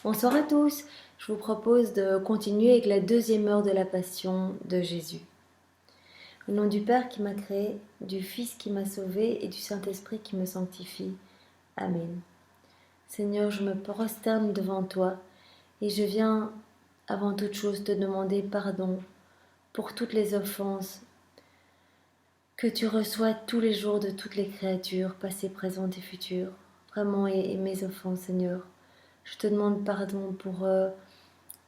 Bonsoir à tous. Je vous propose de continuer avec la deuxième heure de la passion de Jésus. Au nom du Père qui m'a créé, du Fils qui m'a sauvé et du Saint-Esprit qui me sanctifie. Amen. Seigneur, je me prosterne devant toi et je viens avant toute chose te demander pardon pour toutes les offenses que tu reçois tous les jours de toutes les créatures, passées, présentes et futures. Vraiment, et mes offenses, Seigneur. Je te demande pardon pour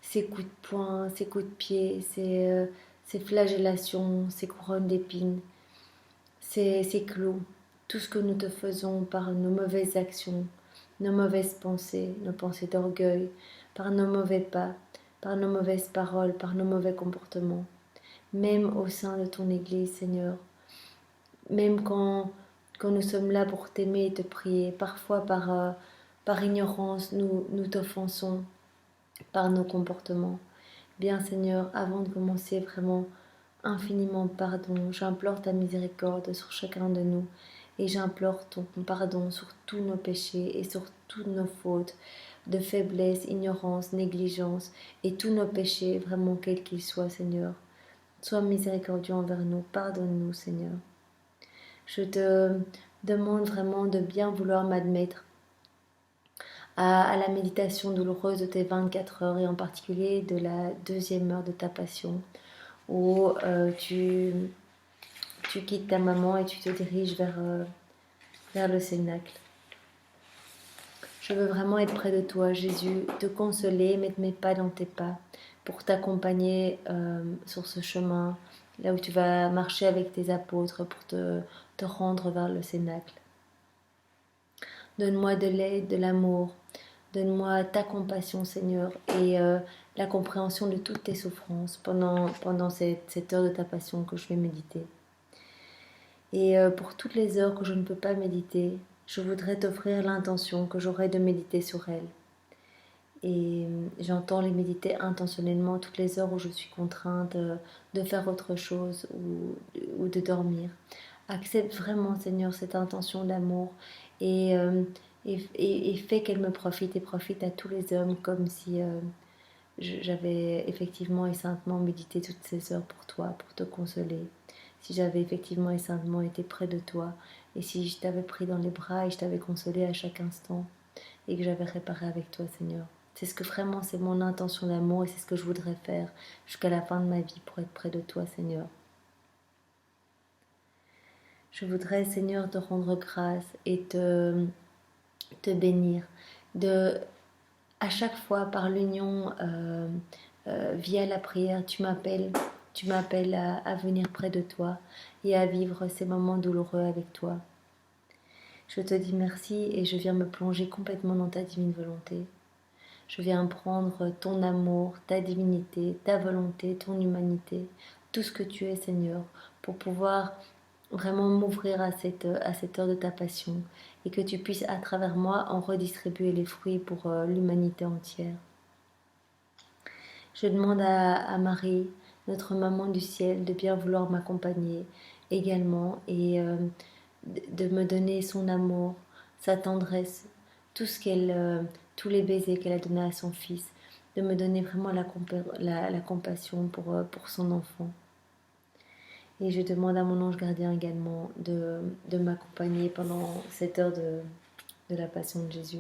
ces coups de poing, ces coups de pied, ces flagellations, ces couronnes d'épines, ces clous, tout ce que nous te faisons par nos mauvaises actions, nos mauvaises pensées, nos pensées d'orgueil, par nos mauvais pas, par nos mauvaises paroles, par nos mauvais comportements, même au sein de ton Église, Seigneur, même quand nous sommes là pour t'aimer et te prier, parfois par ignorance, nous t'offensons par nos comportements. Bien Seigneur, avant de commencer, vraiment infiniment pardon. J'implore ta miséricorde sur chacun de nous et j'implore ton pardon sur tous nos péchés et sur toutes nos fautes de faiblesse, ignorance, négligence et tous nos péchés, vraiment quels qu'ils soient, Seigneur. Sois miséricordieux envers nous, pardonne-nous, Seigneur. Je te demande vraiment de bien vouloir m'admettre à la méditation douloureuse de tes 24 heures et en particulier de la deuxième heure de ta passion où tu quittes ta maman et tu te diriges vers le cénacle. Je veux vraiment être près de toi, Jésus, te consoler, mettre mes pas dans tes pas pour t'accompagner sur ce chemin, là où tu vas marcher avec tes apôtres pour te rendre vers le cénacle. Donne-moi de l'aide, de l'amour, donne-moi ta compassion, Seigneur, et la compréhension de toutes tes souffrances pendant cette heure de ta passion que je vais méditer. Et pour toutes les heures que je ne peux pas méditer, je voudrais t'offrir l'intention que j'aurai de méditer sur elle. Et j'entends les méditer intentionnellement toutes les heures où je suis contrainte de faire autre chose ou de dormir. Accepte vraiment, Seigneur, cette intention d'amour et, et fais qu'elle me profite et profite à tous les hommes comme si j'avais effectivement et saintement médité toutes ces heures pour toi, pour te consoler. Si j'avais effectivement et saintement été près de toi, et si je t'avais pris dans les bras et je t'avais consolé à chaque instant, et que j'avais réparé avec toi, Seigneur. C'est ce que vraiment, c'est mon intention d'amour et c'est ce que je voudrais faire jusqu'à la fin de ma vie pour être près de toi, Seigneur. Je voudrais, Seigneur, te rendre grâce et te bénir de à chaque fois par l'union via la prière, tu m'appelles à venir près de toi et à vivre ces moments douloureux avec toi. Je te dis merci et je viens me plonger complètement dans ta divine volonté. Je viens prendre ton amour, ta divinité, ta volonté, ton humanité, tout ce que tu es, Seigneur, pour pouvoir vraiment m'ouvrir à cette heure de ta passion et que tu puisses à travers moi en redistribuer les fruits pour l'humanité entière. Je demande à Marie, notre maman du ciel, de bien vouloir m'accompagner également et de me donner son amour, sa tendresse, tout ce tous les baisers qu'elle a donnés à son fils, de me donner vraiment la compassion pour son enfant. Et je demande à mon ange gardien également de m'accompagner pendant cette heure de la passion de Jésus.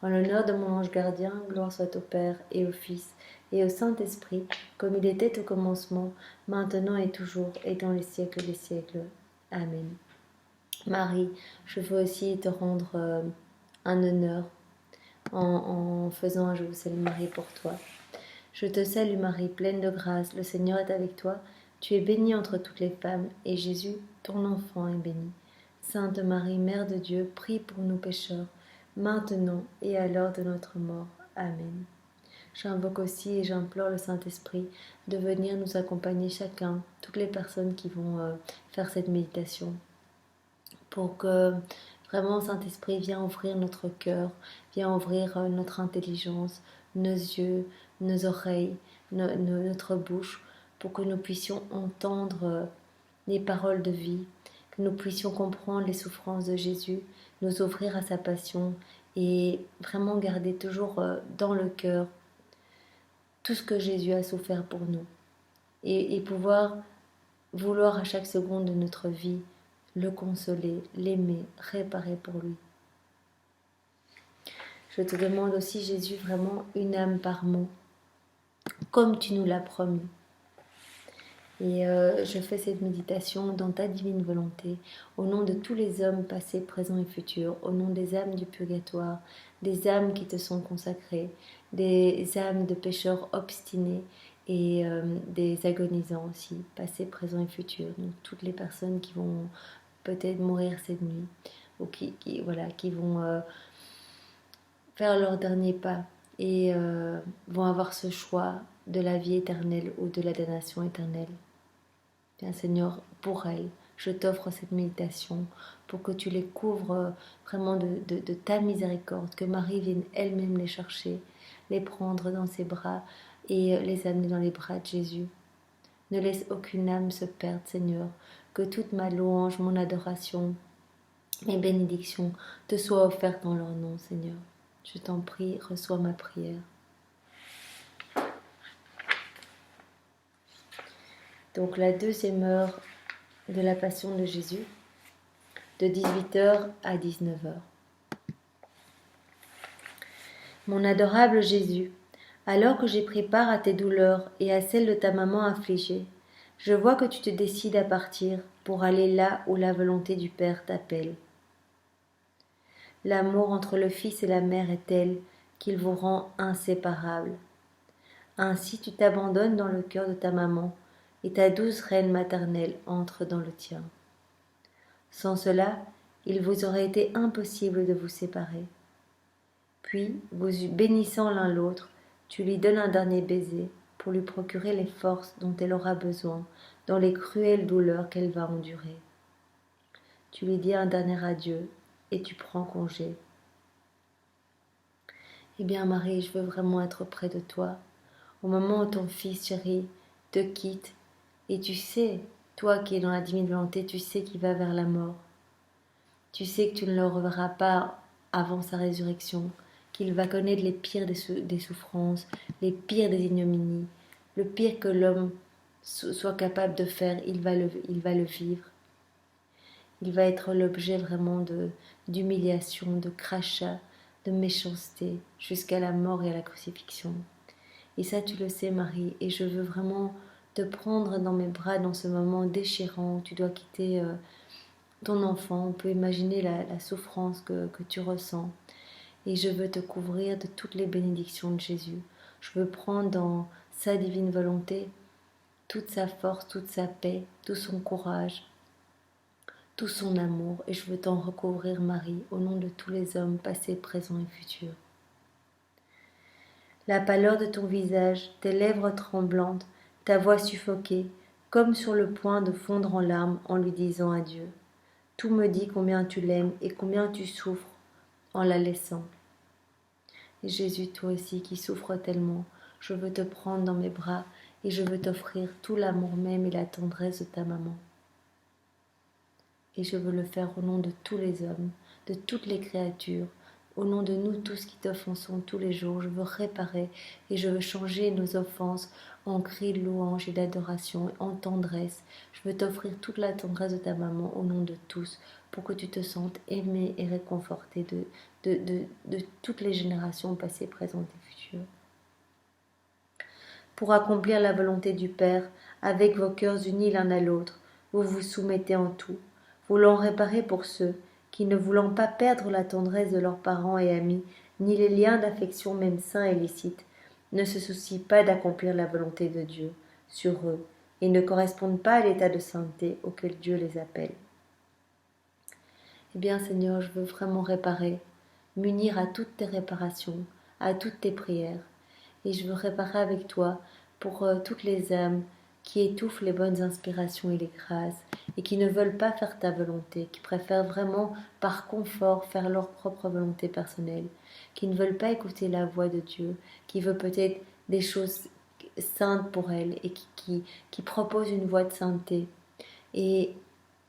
En l'honneur de mon ange gardien, gloire soit au Père et au Fils et au Saint-Esprit, comme il était au commencement, maintenant et toujours, et dans les siècles des siècles. Amen. Marie, je veux aussi te rendre un honneur en faisant un Je vous salue Marie pour toi. Je te salue Marie, pleine de grâce, le Seigneur est avec toi. Tu es bénie entre toutes les femmes, et Jésus, ton enfant, est béni. Sainte Marie, Mère de Dieu, prie pour nous pécheurs, maintenant et à l'heure de notre mort. Amen. J'invoque aussi et j'implore le Saint-Esprit de venir nous accompagner chacun, toutes les personnes qui vont faire cette méditation, pour que vraiment Saint-Esprit vienne ouvrir notre cœur, vienne ouvrir notre intelligence, nos yeux, nos oreilles, notre bouche, pour que nous puissions entendre les paroles de vie, que nous puissions comprendre les souffrances de Jésus, nous ouvrir à sa passion et vraiment garder toujours dans le cœur tout ce que Jésus a souffert pour nous et pouvoir vouloir à chaque seconde de notre vie le consoler, l'aimer, réparer pour lui. Je te demande aussi, Jésus, vraiment une âme par mot, comme tu nous l'as promis. Et je fais cette méditation dans ta divine volonté, au nom de tous les hommes passés, présents et futurs, au nom des âmes du purgatoire, des âmes qui te sont consacrées, des âmes de pécheurs obstinés et des agonisants aussi, passés, présents et futurs. Donc toutes les personnes qui vont peut-être mourir cette nuit, ou qui vont faire leur dernier pas et vont avoir ce choix de la vie éternelle ou de la damnation éternelle. Bien Seigneur, pour elles, je t'offre cette méditation pour que tu les couvres vraiment de ta miséricorde, que Marie vienne elle-même les chercher, les prendre dans ses bras et les amener dans les bras de Jésus. Ne laisse aucune âme se perdre, Seigneur, que toute ma louange, mon adoration, mes bénédictions te soient offertes en leur nom, Seigneur. Je t'en prie, reçois ma prière. Donc la deuxième heure de la Passion de Jésus, de 18h à 19h. Mon adorable Jésus, alors que j'ai pris part à tes douleurs et à celles de ta maman affligée, je vois que tu te décides à partir pour aller là où la volonté du Père t'appelle. L'amour entre le Fils et la Mère est tel qu'il vous rend inséparables. Ainsi tu t'abandonnes dans le cœur de ta maman, et ta douce reine maternelle entre dans le tien. Sans cela, il vous aurait été impossible de vous séparer. Puis, vous bénissant l'un l'autre, tu lui donnes un dernier baiser pour lui procurer les forces dont elle aura besoin dans les cruelles douleurs qu'elle va endurer. Tu lui dis un dernier adieu et tu prends congé. Eh bien Marie, je veux vraiment être près de toi, au moment où ton fils chéri te quitte, et tu sais, toi qui es dans la divine volonté, tu sais qu'il va vers la mort. Tu sais que tu ne le reverras pas avant sa résurrection, qu'il va connaître les pires des souffrances, les pires des ignominies, le pire que l'homme soit capable de faire, il va le vivre. Il va être l'objet vraiment d'humiliation, de crachats, de méchanceté, jusqu'à la mort et à la crucifixion. Et ça, tu le sais, Marie, et je veux vraiment te prendre dans mes bras dans ce moment déchirant où tu dois quitter ton enfant. On peut imaginer la souffrance que tu ressens. Et je veux te couvrir de toutes les bénédictions de Jésus. Je veux prendre dans sa divine volonté toute sa force, toute sa paix, tout son courage, tout son amour. Et je veux t'en recouvrir, Marie, au nom de tous les hommes, passés, présents et futurs. La pâleur de ton visage, tes lèvres tremblantes, ta voix suffoquée, comme sur le point de fondre en larmes en lui disant adieu. Tout me dit combien tu l'aimes et combien tu souffres en la laissant. Et Jésus, toi aussi qui souffres tellement, je veux te prendre dans mes bras et je veux t'offrir tout l'amour même et la tendresse de ta maman. Et je veux le faire au nom de tous les hommes, de toutes les créatures, au nom de nous tous qui t'offensons tous les jours. Je veux réparer et je veux changer nos offenses en cris de louange et d'adoration, en tendresse. Je veux t'offrir toute la tendresse de ta maman au nom de tous, pour que tu te sentes aimé et réconforté de toutes les générations passées, présentes et futures. Pour accomplir la volonté du Père, avec vos cœurs unis l'un à l'autre, vous vous soumettez en tout, voulant réparer pour ceux qui, ne voulant pas perdre la tendresse de leurs parents et amis, ni les liens d'affection même sains et licites, ne se soucient pas d'accomplir la volonté de Dieu sur eux et ne correspondent pas à l'état de sainteté auquel Dieu les appelle. Eh bien Seigneur, je veux vraiment réparer, m'unir à toutes tes réparations, à toutes tes prières, et je veux réparer avec toi pour toutes les âmes qui étouffent les bonnes inspirations et les grâces, et qui ne veulent pas faire ta volonté, qui préfèrent vraiment par confort faire leur propre volonté personnelle, qui ne veulent pas écouter la voix de Dieu, qui veut peut-être des choses saintes pour elles, et qui propose une voie de sainteté. Et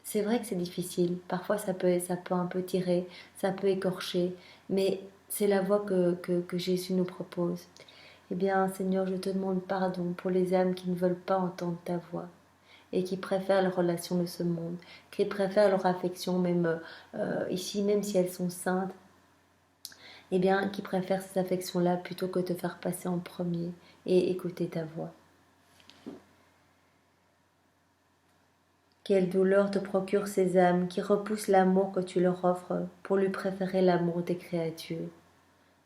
c'est vrai que c'est difficile, parfois ça peut un peu tirer, ça peut écorcher, mais c'est la voie que Jésus nous propose. Eh bien, Seigneur, je te demande pardon pour les âmes qui ne veulent pas entendre ta voix et qui préfèrent les relations de ce monde, qui préfèrent leur affection, même ici, même si elles sont saintes, eh bien, qui préfèrent ces affections-là plutôt que de te faire passer en premier et écouter ta voix. Quelle douleur te procurent ces âmes qui repoussent l'amour que tu leur offres pour lui préférer l'amour des créatures.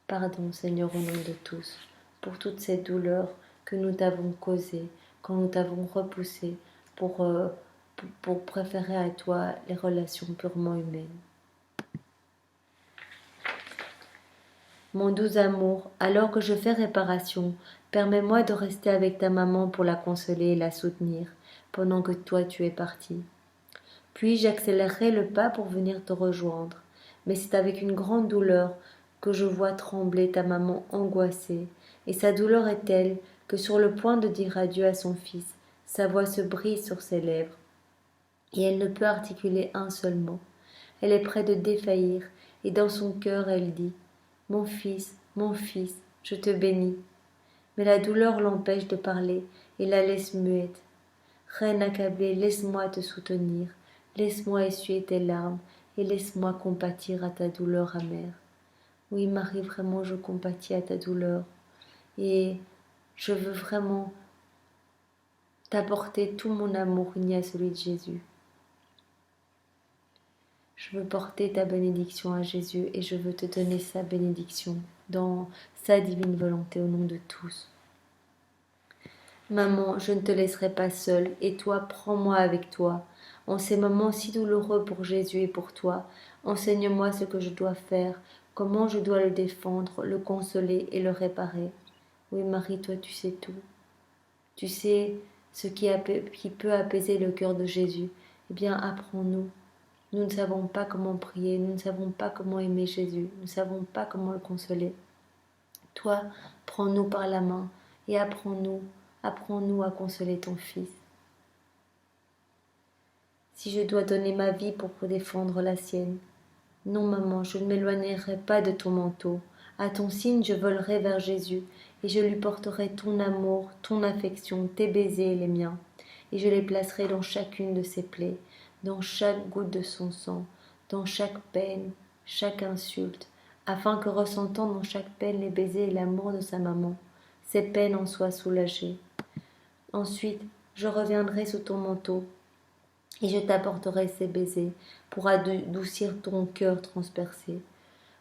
Pardon, Seigneur, au nom de tous, pour toutes ces douleurs que nous t'avons causées, quand nous t'avons repoussé pour préférer à toi les relations purement humaines. Mon doux amour, alors que je fais réparation, permets-moi de rester avec ta maman pour la consoler et la soutenir, pendant que toi tu es parti. Puis j'accélérerai le pas pour venir te rejoindre, mais c'est avec une grande douleur que je vois trembler ta maman angoissée, et sa douleur est telle que sur le point de dire adieu à son fils, sa voix se brise sur ses lèvres, et elle ne peut articuler un seul mot. Elle est près de défaillir, et dans son cœur elle dit « mon fils, je te bénis ». Mais la douleur l'empêche de parler et la laisse muette. Reine accablée, laisse-moi te soutenir, laisse-moi essuyer tes larmes et laisse-moi compatir à ta douleur amère. Oui, Marie, vraiment, je compatis à ta douleur et je veux vraiment t'apporter tout mon amour uni à celui de Jésus. Je veux porter ta bénédiction à Jésus et je veux te donner sa bénédiction dans sa divine volonté au nom de tous. Maman, je ne te laisserai pas seule, et toi, prends-moi avec toi. En ces moments si douloureux pour Jésus et pour toi, enseigne-moi ce que je dois faire, comment je dois le défendre, le consoler et le réparer. Oui, Marie, toi, tu sais tout. Tu sais ce qui peut apaiser le cœur de Jésus. Eh bien, apprends-nous. Nous ne savons pas comment prier, nous ne savons pas comment aimer Jésus, nous ne savons pas comment le consoler. Toi, prends-nous par la main et apprends-nous à consoler ton Fils. Si je dois donner ma vie pour défendre la sienne, non, maman, je ne m'éloignerai pas de ton manteau. À ton signe, je volerai vers Jésus, et je lui porterai ton amour, ton affection, tes baisers et les miens, et je les placerai dans chacune de ses plaies, dans chaque goutte de son sang, dans chaque peine, chaque insulte, afin que ressentant dans chaque peine les baisers et l'amour de sa maman, ses peines en soient soulagées. Ensuite, je reviendrai sous ton manteau, et je t'apporterai ces baisers pour adoucir ton cœur transpercé.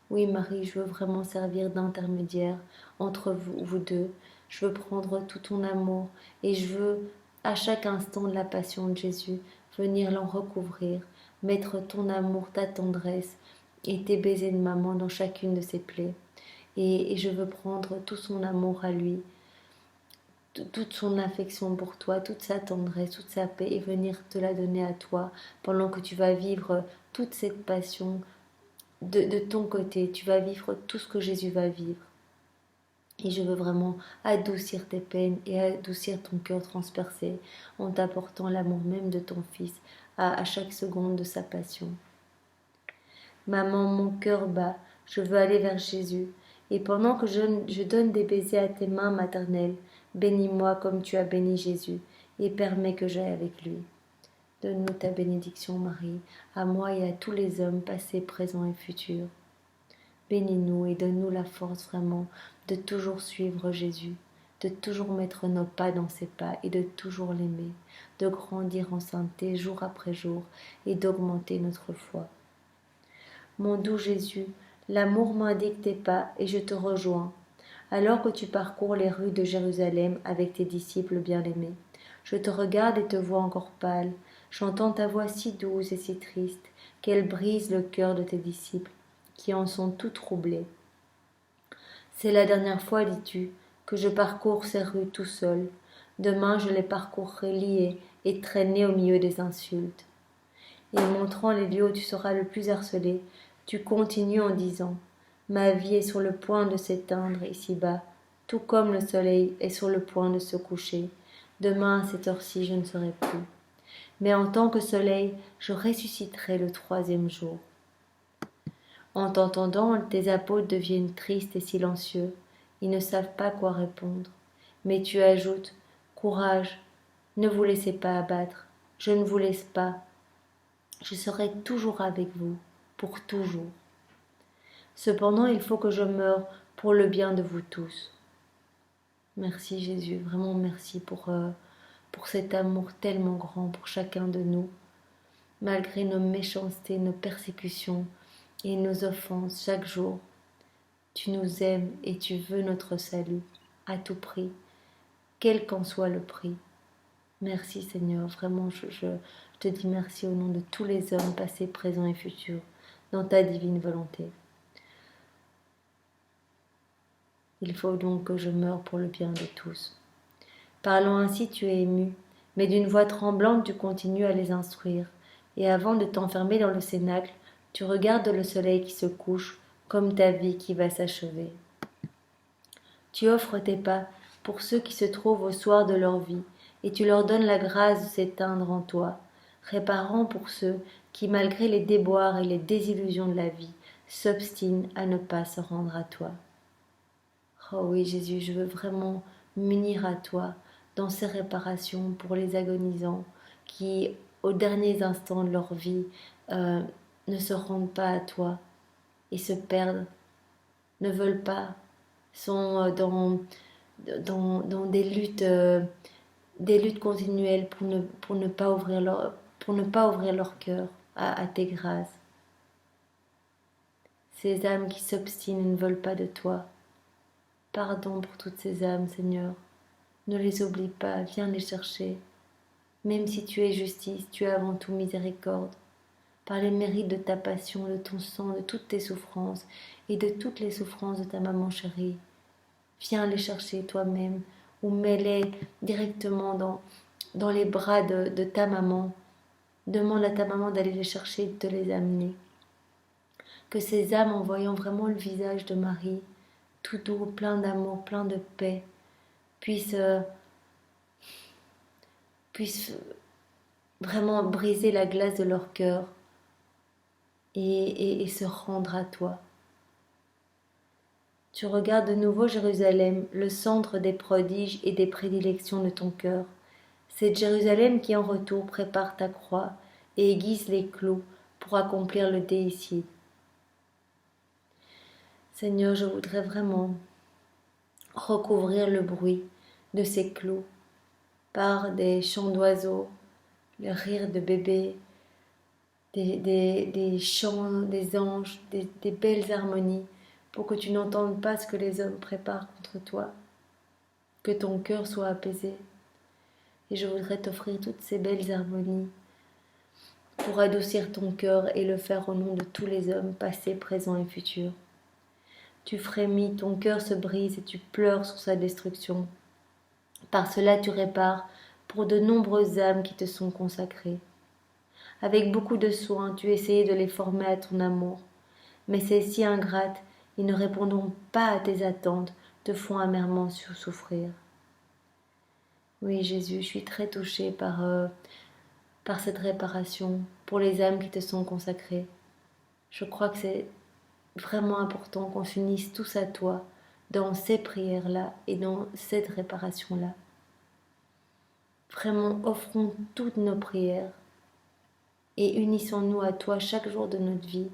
Oui, Marie, je veux vraiment servir d'intermédiaire entre vous deux. Je veux prendre tout ton amour et je veux, à chaque instant de la passion de Jésus, venir l'en recouvrir, mettre ton amour, ta tendresse et tes baisers de maman dans chacune de ses plaies. Et je veux prendre tout son amour à lui, toute son affection pour toi, toute sa tendresse, toute sa paix, et venir te la donner à toi pendant que tu vas vivre toute cette passion de ton côté. Tu vas vivre tout ce que Jésus va vivre. Et je veux vraiment adoucir tes peines et adoucir ton cœur transpercé en t'apportant l'amour même de ton Fils à chaque seconde de sa passion. Maman, mon cœur bat, je veux aller vers Jésus. Et pendant que je donne des baisers à tes mains maternelles, bénis-moi comme tu as béni Jésus, et permets que j'aille avec lui. Donne-nous ta bénédiction, Marie, à moi et à tous les hommes passés, présents et futurs. Bénis-nous et donne-nous la force vraiment de toujours suivre Jésus, de toujours mettre nos pas dans ses pas et de toujours l'aimer, de grandir en sainteté jour après jour et d'augmenter notre foi. Mon doux Jésus, l'amour m'indique tes pas et je te rejoins. Alors que tu parcours les rues de Jérusalem avec tes disciples bien-aimés, je te regarde et te vois encore pâle. J'entends ta voix si douce et si triste qu'elle brise le cœur de tes disciples, qui en sont tout troublés. C'est la dernière fois, dis-tu, que je parcours ces rues tout seul. Demain je les parcourrai liés et traînés au milieu des insultes. Et montrant les lieux où tu seras le plus harcelé, tu continues en disant « Ma vie est sur le point de s'éteindre ici-bas, tout comme le soleil est sur le point de se coucher. Demain à cette heure-ci je ne serai plus. Mais en tant que soleil, je ressusciterai le 3e jour. » En t'entendant, tes apôtres deviennent tristes et silencieux. Ils ne savent pas quoi répondre. Mais tu ajoutes, courage, ne vous laissez pas abattre. Je ne vous laisse pas. Je serai toujours avec vous, pour toujours. Cependant, il faut que je meure pour le bien de vous tous. Merci Jésus, vraiment merci pour cet amour tellement grand pour chacun de nous. Malgré nos méchancetés, nos persécutions et nos offenses chaque jour, tu nous aimes et tu veux notre salut à tout prix, quel qu'en soit le prix. Merci Seigneur, vraiment je te dis merci au nom de tous les hommes passés, présents et futurs, dans ta divine volonté. Il faut donc que je meure pour le bien de tous. Parlant ainsi, tu es ému, mais d'une voix tremblante tu continues à les instruire, et avant de t'enfermer dans le cénacle, tu regardes le soleil qui se couche, comme ta vie qui va s'achever. Tu offres tes pas pour ceux qui se trouvent au soir de leur vie, et tu leur donnes la grâce de s'éteindre en toi, réparant pour ceux qui, malgré les déboires et les désillusions de la vie, s'obstinent à ne pas se rendre à toi. Oh oui, Jésus, je veux vraiment m'unir à toi dans ces réparations pour les agonisants qui, aux derniers instants de leur vie, ne se rendent pas à toi et se perdent, ne veulent pas, sont dans des luttes continuelles pour ne pas ouvrir leur cœur à tes grâces. Ces âmes qui s'obstinent et ne veulent pas de toi. Pardon pour toutes ces âmes, Seigneur. Ne les oublie pas, viens les chercher. Même si tu es justice, tu es avant tout miséricorde. Par les mérites de ta passion, de ton sang, de toutes tes souffrances et de toutes les souffrances de ta maman chérie. Viens les chercher toi-même ou mets-les directement dans les bras de ta maman. Demande à ta maman d'aller les chercher et de te les amener. Que ces âmes, en voyant vraiment le visage de Marie, tout doux, plein d'amour, plein de paix, puissent vraiment briser la glace de leur cœur et se rendre à toi. Tu regardes de nouveau Jérusalem, le centre des prodiges et des prédilections de ton cœur. C'est Jérusalem qui en retour prépare ta croix et aiguise les clous pour accomplir le déicide. Seigneur, je voudrais vraiment recouvrir le bruit de ces clous par des chants d'oiseaux, le rire de bébés, des chants des anges, des belles harmonies, pour que tu n'entendes pas ce que les hommes préparent contre toi, que ton cœur soit apaisé. Et je voudrais t'offrir toutes ces belles harmonies pour adoucir ton cœur et le faire au nom de tous les hommes, passés, présents et futurs. Tu frémis, ton cœur se brise et tu pleures sur sa destruction. Par cela tu répares pour de nombreuses âmes qui te sont consacrées. Avec beaucoup de soin, tu essayais de les former à ton amour, mais celles-ci ingrates et ne répondant pas à tes attentes te font amèrement souffrir. Oui, Jésus, je suis très touchée par cette réparation pour les âmes qui te sont consacrées. Je crois que c'est vraiment important qu'on s'unisse tous à toi dans ces prières-là et dans cette réparation-là. Vraiment, offrons toutes nos prières et unissons-nous à toi chaque jour de notre vie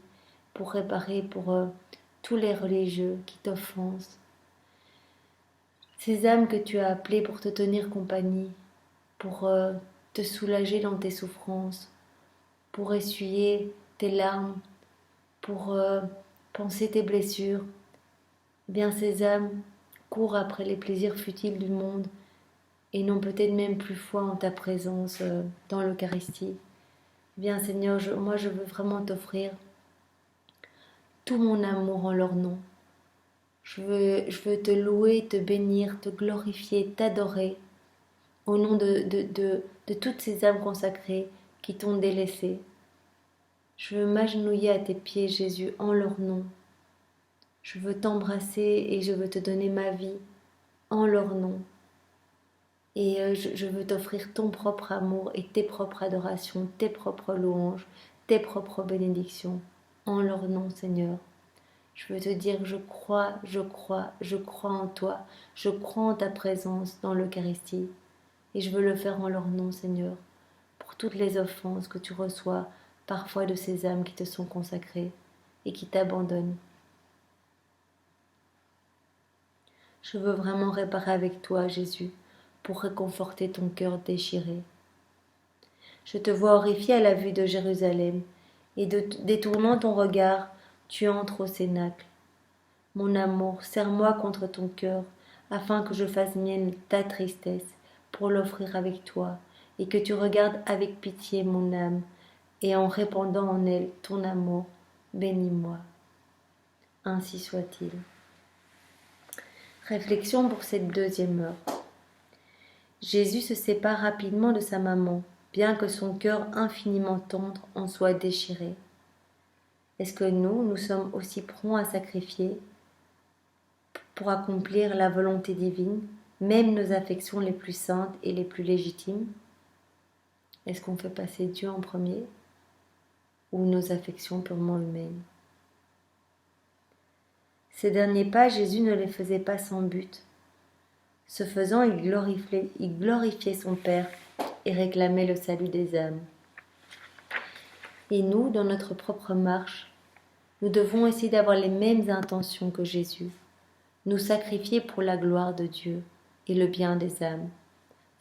pour réparer pour tous les religieux qui t'offensent. Ces âmes que tu as appelées pour te tenir compagnie, pour te soulager dans tes souffrances, pour essuyer tes larmes, pour panser tes blessures. Bien ces âmes courent après les plaisirs futiles du monde et n'ont peut-être même plus foi en ta présence dans l'Eucharistie. Bien Seigneur, moi je veux vraiment t'offrir tout mon amour en leur nom. Je veux te louer, te bénir, te glorifier, t'adorer au nom de toutes ces âmes consacrées qui t'ont délaissé. Je veux m'agenouiller à tes pieds, Jésus, en leur nom. Je veux t'embrasser et je veux te donner ma vie en leur nom. Et je veux t'offrir ton propre amour et tes propres adorations, tes propres louanges, tes propres bénédictions. en leur nom, Seigneur. Je veux te dire que je crois en toi, je crois en ta présence dans l'Eucharistie. Et je veux le faire en leur nom, Seigneur, pour toutes les offenses que tu reçois parfois de ces âmes qui te sont consacrées et qui t'abandonnent. Je veux vraiment réparer avec toi, Jésus, pour réconforter ton cœur déchiré. Je te vois horrifié à la vue de Jérusalem, et détournant ton regard, tu entres au cénacle. Mon amour, serre-moi contre ton cœur, afin que je fasse mienne ta tristesse, pour l'offrir avec toi, et que tu regardes avec pitié mon âme, et en répandant en elle ton amour, bénis-moi. Ainsi soit-il. Réflexion pour cette deuxième heure. Jésus se sépare rapidement de sa maman, bien que son cœur infiniment tendre en soit déchiré. Est-ce que nous sommes aussi prompts à sacrifier pour accomplir la volonté divine, même nos affections les plus saintes et les plus légitimes? Est-ce qu'on fait passer Dieu en premier ou nos affections purement humaines? Ces derniers pas, Jésus ne les faisait pas sans but. Ce faisant, il glorifiait son Père et réclamait le salut des âmes. Et nous, dans notre propre marche, nous devons essayer d'avoir les mêmes intentions que Jésus, nous sacrifier pour la gloire de Dieu et le bien des âmes.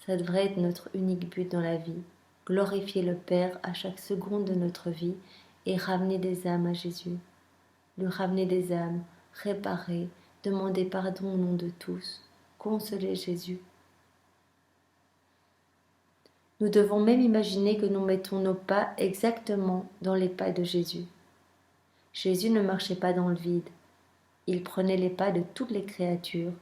Ça devrait être notre unique but dans la vie, glorifier le Père à chaque seconde de notre vie et ramener des âmes à Jésus. Lui ramener des âmes, réparer, demander pardon au nom de tous, consoler Jésus. Nous devons même imaginer que nous mettons nos pas exactement dans les pas de Jésus. Jésus ne marchait pas dans le vide. Il prenait les pas de toutes les créatures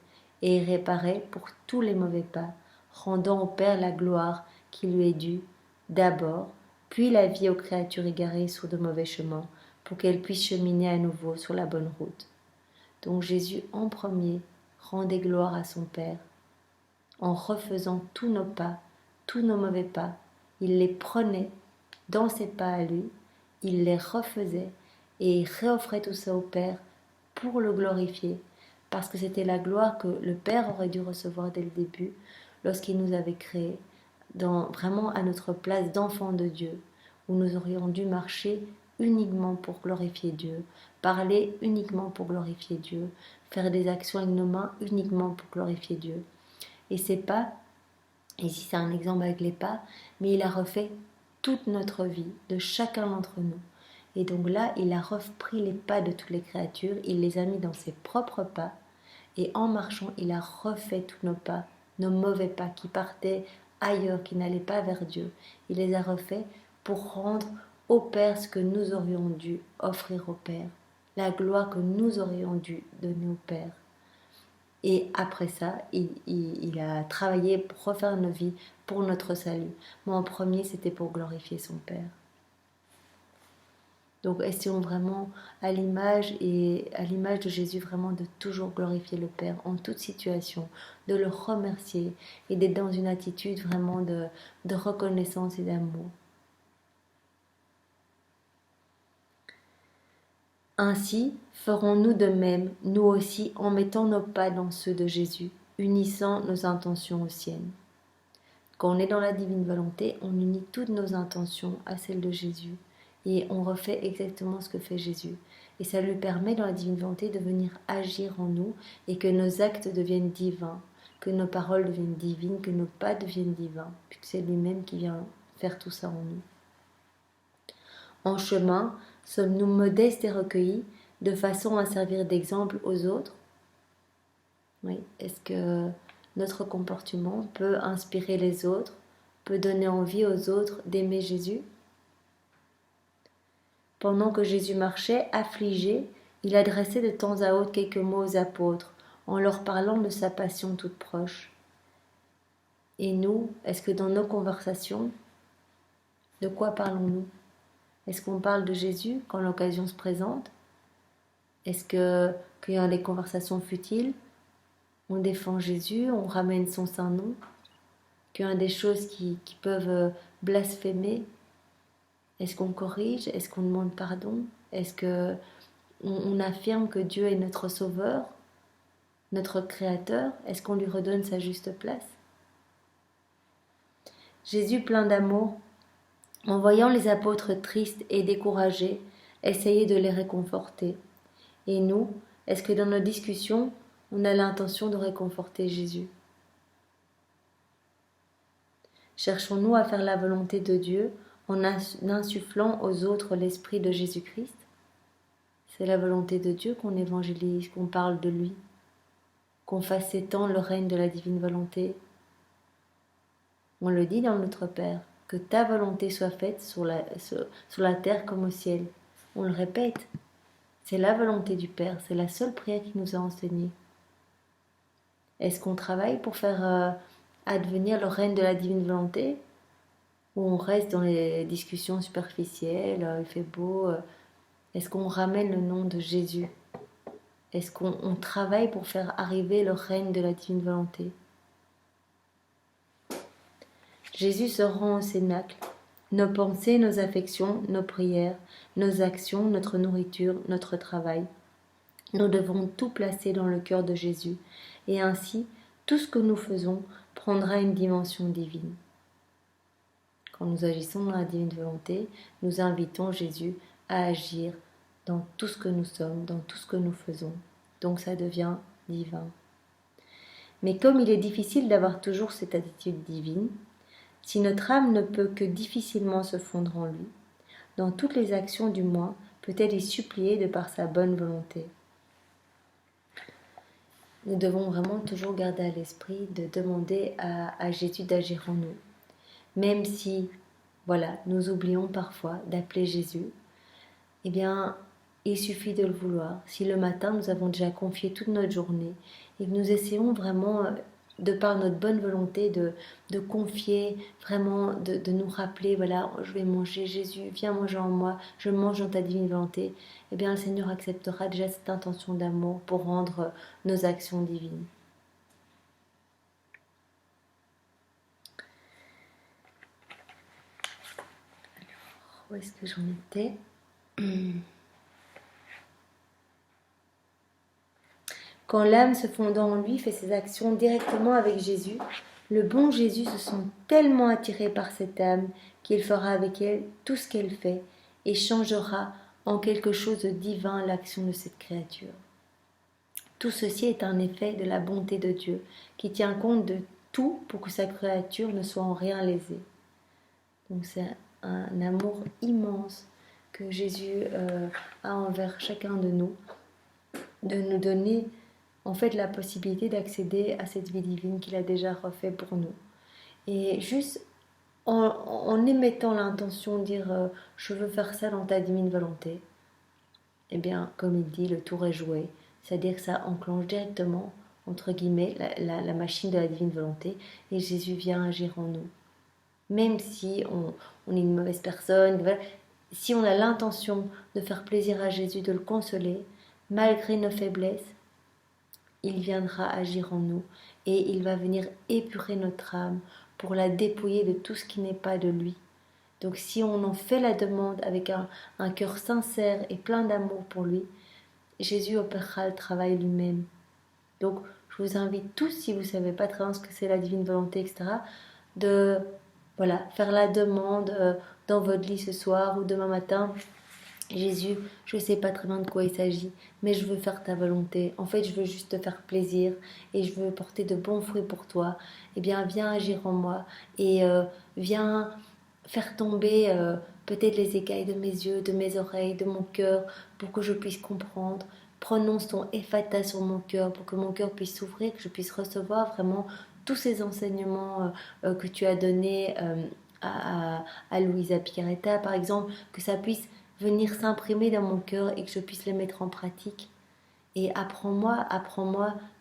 et y réparait pour tous les mauvais pas, rendant au Père la gloire qui lui est due, d'abord, puis la vie aux créatures égarées sur de mauvais chemins, pour qu'elles puissent cheminer à nouveau sur la bonne route. Donc Jésus, en premier, rendait gloire à son Père. En refaisant tous nos pas, tous nos mauvais pas, il les prenait dans ses pas à lui, il les refaisait et il réoffrait tout ça au Père pour le glorifier, parce que c'était la gloire que le Père aurait dû recevoir dès le début, lorsqu'il nous avait créés, vraiment à notre place d'enfants de Dieu, où nous aurions dû marcher uniquement pour glorifier Dieu, parler uniquement pour glorifier Dieu, faire des actions avec nos mains uniquement pour glorifier Dieu. Et ces pas, ici c'est un exemple avec les pas, mais il a refait toute notre vie, de chacun d'entre nous. Et donc là, il a repris les pas de toutes les créatures, il les a mis dans ses propres pas, et en marchant, il a refait tous nos pas, nos mauvais pas qui partaient ailleurs, qui n'allaient pas vers Dieu. Il les a refaits pour rendre au Père ce que nous aurions dû offrir au Père, la gloire que nous aurions dû donner au Père. Et après ça, il a travaillé pour refaire nos vies, pour notre salut. Mais en premier, c'était pour glorifier son Père. Donc essayons vraiment à l'image de Jésus vraiment de toujours glorifier le Père en toute situation, de le remercier et d'être dans une attitude vraiment de reconnaissance et d'amour. Ainsi ferons-nous de même, nous aussi, en mettant nos pas dans ceux de Jésus, unissant nos intentions aux siennes. Quand on est dans la divine volonté, on unit toutes nos intentions à celles de Jésus. Et on refait exactement ce que fait Jésus. Et ça lui permet dans la divine volonté de venir agir en nous et que nos actes deviennent divins, que nos paroles deviennent divines, que nos pas deviennent divins, puisque c'est lui-même qui vient faire tout ça en nous. En chemin, sommes-nous modestes et recueillis de façon à servir d'exemple aux autres? Oui. Est-ce que notre comportement peut inspirer les autres, peut donner envie aux autres d'aimer Jésus? Pendant que Jésus marchait, affligé, il adressait de temps à autre quelques mots aux apôtres, en leur parlant de sa passion toute proche. Et nous, est-ce que dans nos conversations, de quoi parlons-nous? Est-ce qu'on parle de Jésus quand l'occasion se présente? Est-ce qu'il y a des conversations futiles? On défend Jésus, on ramène son saint nom? Qu'il y a des choses qui peuvent blasphémer? Est-ce qu'on corrige? Est-ce qu'on demande pardon? Est-ce que on affirme que Dieu est notre sauveur, notre créateur? Est-ce qu'on lui redonne sa juste place? Jésus, plein d'amour, en voyant les apôtres tristes et découragés, essayait de les réconforter. Et nous, est-ce que dans nos discussions, on a l'intention de réconforter Jésus? Cherchons-nous à faire la volonté de Dieu en insufflant aux autres l'esprit de Jésus-Christ? C'est la volonté de Dieu qu'on évangélise, qu'on parle de lui, qu'on fasse s'étendre le règne de la divine volonté. On le dit dans notre Père, que ta volonté soit faite sur la terre comme au ciel. On le répète, c'est la volonté du Père, c'est la seule prière qu'il nous a enseignée. Est-ce qu'on travaille pour faire advenir le règne de la divine volonté? Ou on reste dans les discussions superficielles, il fait beau? Est-ce qu'on ramène le nom de Jésus? Est-ce qu'on travaille pour faire arriver le règne de la divine volonté? Jésus se rend au cénacle. Nos pensées, nos affections, nos prières, nos actions, notre nourriture, notre travail. Nous devons tout placer dans le cœur de Jésus. Et ainsi, tout ce que nous faisons prendra une dimension divine. Quand nous agissons dans la divine volonté, nous invitons Jésus à agir dans tout ce que nous sommes, dans tout ce que nous faisons. Donc ça devient divin. Mais comme il est difficile d'avoir toujours cette attitude divine, si notre âme ne peut que difficilement se fondre en lui, dans toutes les actions du moins, peut-elle y supplier de par sa bonne volonté. Nous devons vraiment toujours garder à l'esprit de demander à Jésus d'agir en nous. Même si, voilà, nous oublions parfois d'appeler Jésus, eh bien, il suffit de le vouloir. Si le matin, nous avons déjà confié toute notre journée et que nous essayons vraiment, de par notre bonne volonté, de confier, vraiment, de nous rappeler, voilà, je vais manger, Jésus, viens manger en moi, je mange dans ta divine volonté, eh bien, le Seigneur acceptera déjà cette intention d'amour pour rendre nos actions divines. Alors, où est-ce que j'en étais ? Quand l'âme se fondant en lui fait ses actions directement avec Jésus, le bon Jésus se sent tellement attiré par cette âme qu'il fera avec elle tout ce qu'elle fait et changera en quelque chose de divin l'action de cette créature. Tout ceci est un effet de la bonté de Dieu qui tient compte de tout pour que sa créature ne soit en rien lésée. Donc c'est un amour immense que Jésus a envers chacun de nous donner en fait la possibilité d'accéder à cette vie divine qu'il a déjà refait pour nous. Et juste en émettant l'intention de dire je veux faire ça dans ta divine volonté, eh bien comme il dit, le tour est joué, c'est-à-dire que ça enclenche directement entre guillemets la machine de la divine volonté et Jésus vient agir en nous. Même si on est une mauvaise personne, si on a l'intention de faire plaisir à Jésus, de le consoler, malgré nos faiblesses, il viendra agir en nous et il va venir épurer notre âme pour la dépouiller de tout ce qui n'est pas de lui. Donc si on en fait la demande avec un cœur sincère et plein d'amour pour lui, Jésus opérera le travail lui-même. Donc je vous invite tous, si vous ne savez pas très bien ce que c'est la divine volonté, etc., de faire la demande dans votre lit ce soir ou demain matin. Jésus, je ne sais pas très bien de quoi il s'agit, mais je veux faire ta volonté. En fait, je veux juste te faire plaisir et je veux porter de bons fruits pour toi. Eh bien, viens agir en moi et viens faire tomber peut-être les écailles de mes yeux, de mes oreilles, de mon cœur, pour que je puisse comprendre. Prononce ton ephata sur mon cœur pour que mon cœur puisse s'ouvrir, que je puisse recevoir vraiment tous ces enseignements que tu as donnés à Louisa Piccarreta, par exemple, que ça puisse venir s'imprimer dans mon cœur et que je puisse les mettre en pratique. Et apprends-moi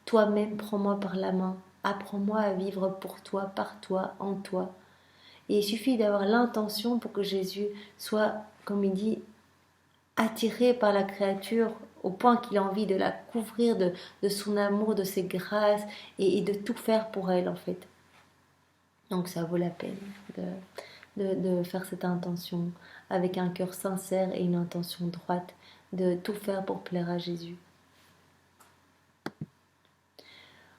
toi-même, prends-moi par la main. Apprends-moi à vivre pour toi, par toi, en toi. Et il suffit d'avoir l'intention pour que Jésus soit, comme il dit, attiré par la créature au point qu'il a envie de la couvrir de son amour, de ses grâces et de tout faire pour elle en fait. Donc ça vaut la peine de faire cette intention avec un cœur sincère et une intention droite, de tout faire pour plaire à Jésus.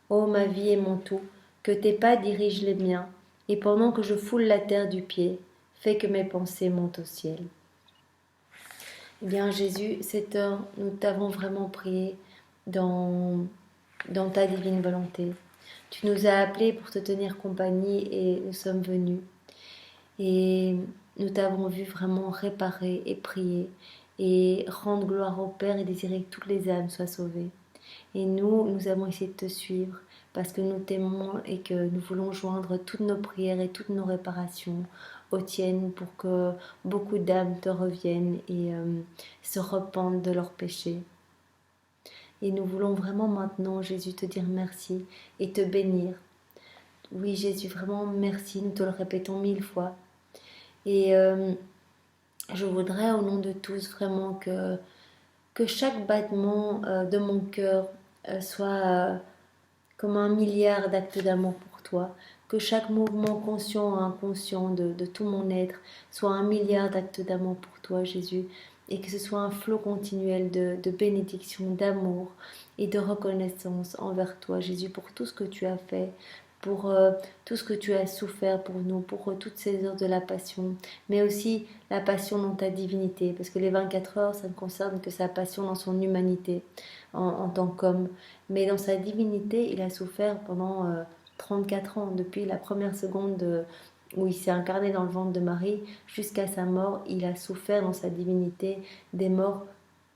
Ô ma vie et mon tout, que tes pas dirigent les miens, et pendant que je foule la terre du pied, fais que mes pensées montent au ciel. Eh bien Jésus, cette heure, nous t'avons vraiment prié dans ta divine volonté. Tu nous as appelés pour te tenir compagnie et nous sommes venus. Et nous t'avons vu vraiment réparer et prier et rendre gloire au Père et désirer que toutes les âmes soient sauvées. Et nous avons essayé de te suivre parce que nous t'aimons et que nous voulons joindre toutes nos prières et toutes nos réparations aux tiennes pour que beaucoup d'âmes te reviennent et se repentent de leurs péchés. Et nous voulons vraiment maintenant, Jésus, te dire merci et te bénir. Oui, Jésus, vraiment merci, nous te le répétons 1000 fois. Et je voudrais au nom de tous vraiment que chaque battement de mon cœur soit comme 1 milliard d'actes d'amour pour toi, que chaque mouvement conscient ou inconscient de tout mon être soit 1 milliard d'actes d'amour pour toi, Jésus, et que ce soit un flot continuel de bénédiction, d'amour et de reconnaissance envers toi, Jésus, pour tout ce que tu as fait, pour tout ce que tu as souffert pour nous, pour toutes ces heures de la passion, mais aussi la passion dans ta divinité, parce que les 24 heures, ça ne concerne que sa passion dans son humanité, en tant qu'homme, mais dans sa divinité, il a souffert pendant 34 ans, depuis la première seconde où il s'est incarné dans le ventre de Marie, jusqu'à sa mort, il a souffert dans sa divinité des morts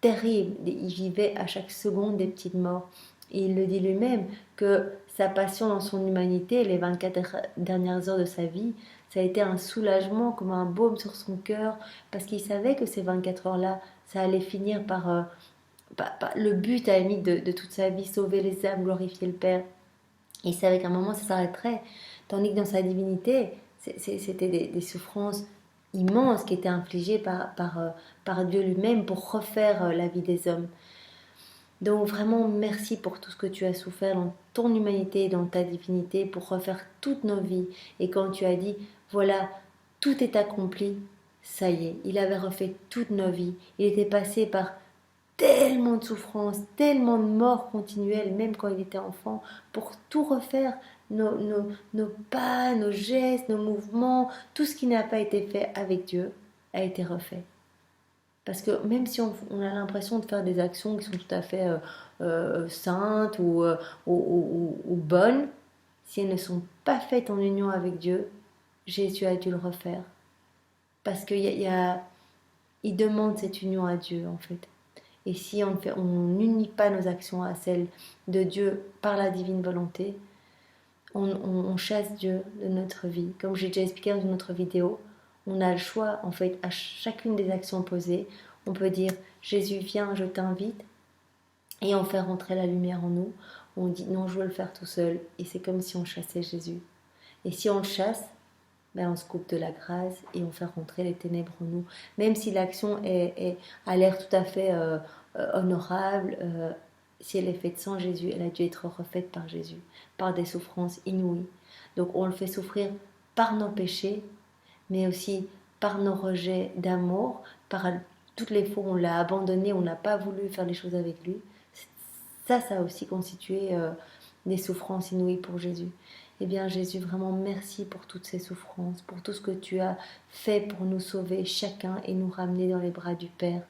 terribles, il vivait à chaque seconde des petites morts. Et il le dit lui-même que sa passion dans son humanité, les 24 dernières heures de sa vie, ça a été un soulagement comme un baume sur son cœur, parce qu'il savait que ces 24 heures-là, ça allait finir par le but à la limite de toute sa vie, sauver les âmes, glorifier le Père. Et il savait qu'à un moment, ça s'arrêterait. Tandis que dans sa divinité, c'était des souffrances immenses qui étaient infligées par Dieu lui-même pour refaire la vie des hommes. Donc vraiment, merci pour tout ce que tu as souffert dans ton humanité et dans ta divinité pour refaire toutes nos vies. Et quand tu as dit, voilà, tout est accompli, ça y est, il avait refait toutes nos vies. Il était passé par tellement de souffrances, tellement de morts continuelles, même quand il était enfant, pour tout refaire, nos pas, nos gestes, nos mouvements, tout ce qui n'a pas été fait avec Dieu a été refait. Parce que même si on a l'impression de faire des actions qui sont tout à fait saintes ou bonnes, si elles ne sont pas faites en union avec Dieu, Jésus a dû le refaire. Parce qu'il demande cette union à Dieu, en fait. Et si on n'unit pas nos actions à celles de Dieu par la divine volonté, on chasse Dieu de notre vie. Comme j'ai déjà expliqué dans une autre vidéo, on a le choix, en fait, à chacune des actions posées. On peut dire, Jésus, viens, je t'invite, et en faire entrer la lumière en nous. On dit, non, je veux le faire tout seul. Et c'est comme si on chassait Jésus. Et si on le chasse, ben on se coupe de la grâce et on fait rentrer les ténèbres en nous. Même si l'action a l'air tout à fait honorable, si elle est faite sans Jésus, elle a dû être refaite par Jésus, par des souffrances inouïes. Donc on le fait souffrir par nos péchés, mais aussi par nos rejets d'amour, par toutes les fois où on l'a abandonné, on n'a pas voulu faire les choses avec lui. Ça a aussi constitué des souffrances inouïes pour Jésus. Eh bien Jésus, vraiment merci pour toutes ces souffrances, pour tout ce que tu as fait pour nous sauver chacun et nous ramener dans les bras du Père.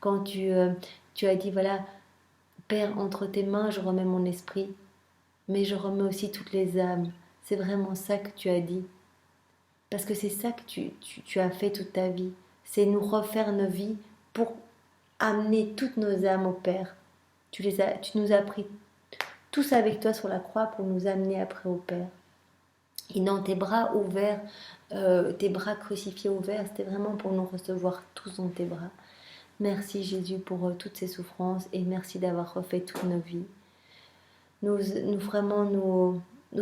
Quand tu as dit, voilà, Père, entre tes mains, je remets mon esprit, mais je remets aussi toutes les âmes. C'est vraiment ça que tu as dit. Parce que c'est ça que tu as fait toute ta vie. C'est nous refaire nos vies pour amener toutes nos âmes au Père. Tu nous as pris tous avec toi sur la croix pour nous amener après au Père. Et dans tes bras ouverts, tes bras crucifiés ouverts, c'était vraiment pour nous recevoir tous dans tes bras. Merci Jésus pour toutes ces souffrances et merci d'avoir refait toutes nos vies. Nous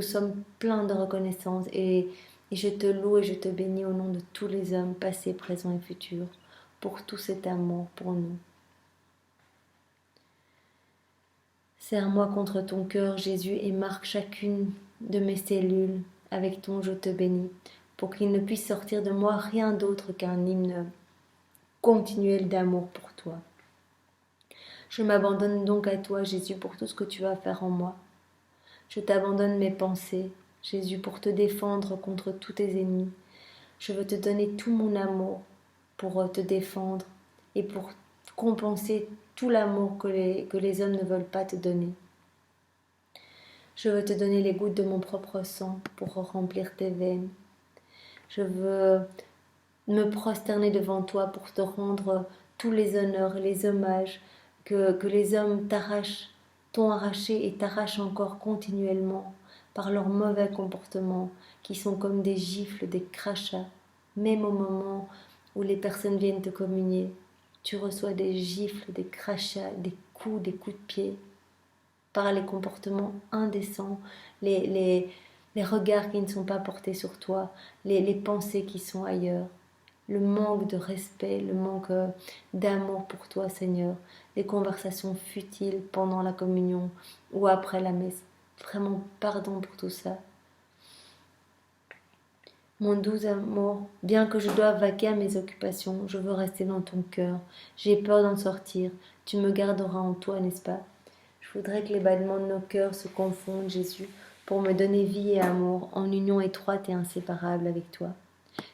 sommes pleins de reconnaissance et je te loue et je te bénis au nom de tous les hommes, passés, présents et futurs, pour tout cet amour pour nous. Serre-moi contre ton cœur, Jésus, et marque chacune de mes cellules avec ton je te bénis, pour qu'il ne puisse sortir de moi rien d'autre qu'un hymne continuel d'amour pour toi. Je m'abandonne donc à toi, Jésus, pour tout ce que tu vas faire en moi. Je t'abandonne mes pensées, Jésus, pour te défendre contre tous tes ennemis. Je veux te donner tout mon amour pour te défendre et pour compenser tout l'amour que les hommes ne veulent pas te donner. Je veux te donner les gouttes de mon propre sang pour remplir tes veines. Je veux me prosterner devant toi pour te rendre tous les honneurs et les hommages que les hommes t'ont arraché et t'arrachent encore continuellement par leurs mauvais comportements qui sont comme des gifles, des crachats. Même au moment où les personnes viennent te communier, tu reçois des gifles, des crachats, des coups de pied par les comportements indécents, les regards qui ne sont pas portés sur toi, les pensées qui sont ailleurs, le manque de respect, le manque d'amour pour toi, Seigneur, les conversations futiles pendant la communion ou après la messe. Vraiment, pardon pour tout ça. Mon doux amour, bien que je doive vaquer à mes occupations, je veux rester dans ton cœur. J'ai peur d'en sortir. Tu me garderas en toi, n'est-ce pas? Je voudrais que les battements de nos cœurs se confondent, Jésus, pour me donner vie et amour, en union étroite et inséparable avec toi.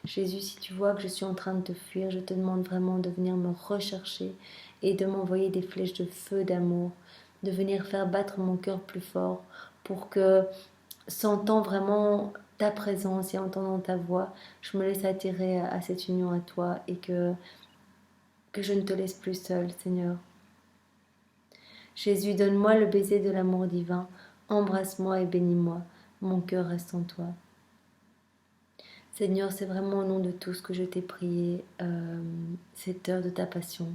Jésus, si tu vois que je suis en train de te fuir, je te demande vraiment de venir me rechercher et de m'envoyer des flèches de feu d'amour, de venir faire battre mon cœur plus fort pour que, sentant vraiment ta présence et entendant ta voix, je me laisse attirer à cette union à toi et que je ne te laisse plus seule, Seigneur. Jésus, donne-moi le baiser de l'amour divin, embrasse-moi et bénis-moi, mon cœur reste en toi. Seigneur, c'est vraiment au nom de tous que je t'ai prié cette heure de ta passion,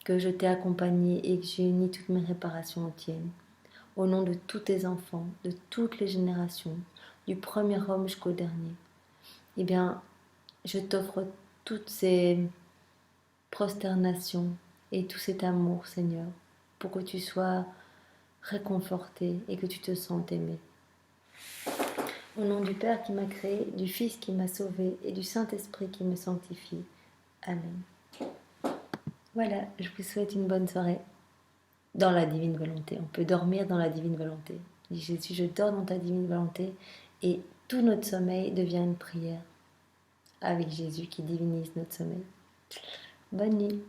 que je t'ai accompagné et que j'ai uni toutes mes réparations aux tiennes. Au nom de tous tes enfants, de toutes les générations, du premier homme jusqu'au dernier, eh bien, je t'offre toutes ces prosternations et tout cet amour, Seigneur, pour que tu sois réconforté et que tu te sentes aimé. Au nom du Père qui m'a créé, du Fils qui m'a sauvé et du Saint-Esprit qui me sanctifie. Amen. Voilà, je vous souhaite une bonne soirée dans la divine volonté. On peut dormir dans la divine volonté. Dis Jésus, je dors dans ta divine volonté et tout notre sommeil devient une prière avec Jésus qui divinise notre sommeil. Bonne nuit.